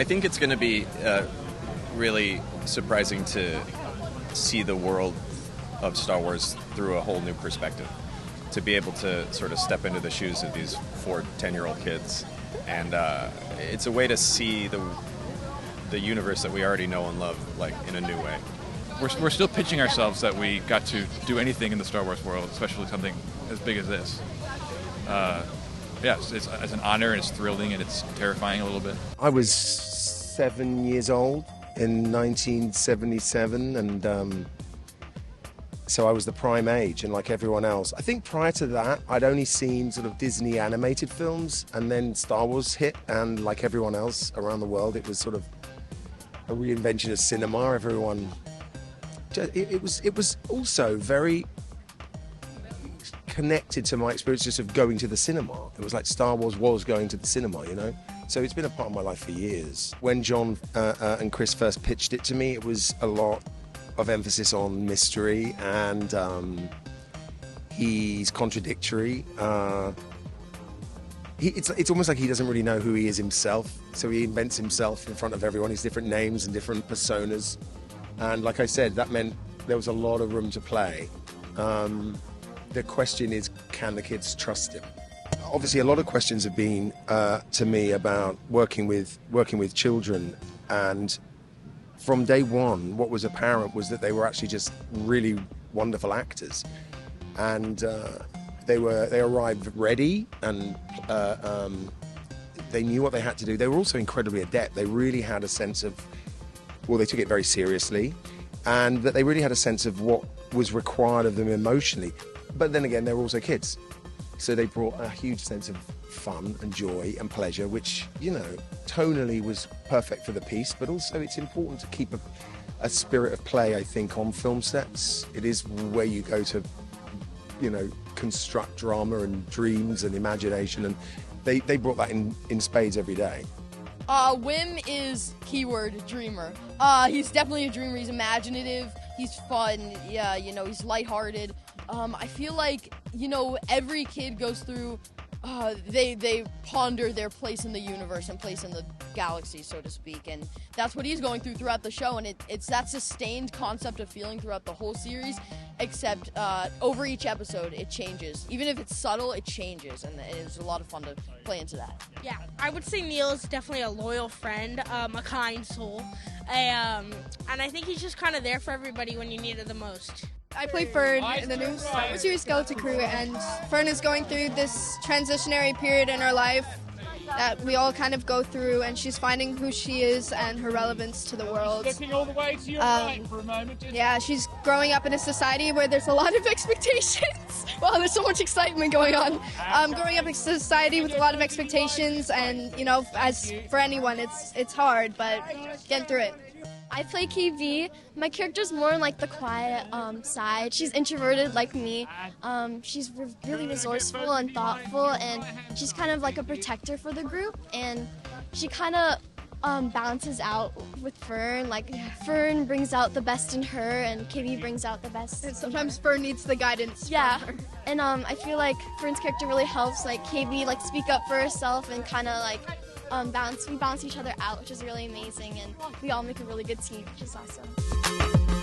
I think it's going to be really surprising to see the world of Star Wars through a whole new perspective. To be able to sort of step into the shoes of these 4 10-year-old kids. And it's a way to see the universe that we already know and love, like, in a new way. We're still pitching ourselves that we got to do anything in the Star Wars world, especially something as big as this. It's an honor, and it's thrilling, and it's terrifying a little bit. I was 7 years old in 1977, and so I was the prime age, and like everyone else. I think prior to that, I'd only seen sort of Disney animated films, and then Star Wars hit, and like everyone else around the world, it was sort of a reinvention of cinema. Everyone, it was also very connected to my experience just of going to the cinema. It was like Star Wars was going to the cinema, you know? So it's been a part of my life for years. When Jon and Chris first pitched it to me, it was a lot of emphasis on mystery, and he's contradictory. It's almost like he doesn't really know who he is himself, so he invents himself in front of everyone. He's different names and different personas, and like I said, that meant there was a lot of room to play. The question is, can the kids trust him? Obviously, a lot of questions have been to me about working with children, and from day one, what was apparent was that they were actually just really wonderful actors, and they arrived ready, and they knew what they had to do. They were also incredibly adept. They really had a sense of, well, they took it very seriously, and that they really had a sense of what was required of them emotionally. But then again, they were also kids, so they brought a huge sense of fun and joy and pleasure, which, you know, tonally was perfect for the piece, but also it's important to keep a spirit of play, I think, on film sets. It is where you go to, you know, construct drama and dreams and imagination, and they brought that in spades every day. Wim is keyword dreamer. He's definitely a dreamer. He's imaginative. He's fun. Yeah, you know, he's lighthearted. I feel like, you know, every kid goes through, they ponder their place in the universe and place in the galaxy, so to speak, and that's what he's going through throughout the show, and it's that sustained concept of feeling throughout the whole series, except over each episode it changes. Even if it's subtle, it changes, and it's a lot of fun to play into that. Yeah, I would say Neil is definitely a loyal friend, a kind soul, and I think he's just kind of there for everybody when you need it the most. I play Fern in the new Star Wars series Skeleton Crew, and Fern is going through this transitionary period in her life that we all kind of go through, and she's finding who she is and her relevance to the world. All the way to your right for a moment. Yeah, she's growing up in a society where there's a lot of expectations. Wow, there's so much excitement going on. Growing up in a society with a lot of expectations, and, you know, as for anyone, it's hard, but getting through it. I play KB. My character's more on like the quiet side. She's introverted like me. She's really resourceful and thoughtful, and she's kind of like a protector for the group, and she kind of balances out with Fern. Like, Fern brings out the best in her, and KB brings out the best. And sometimes Fern needs the guidance. Yeah, and I feel like Fern's character really helps like KB like speak up for herself and kind of like we balance each other out, which is really amazing, and we all make a really good team, which is awesome.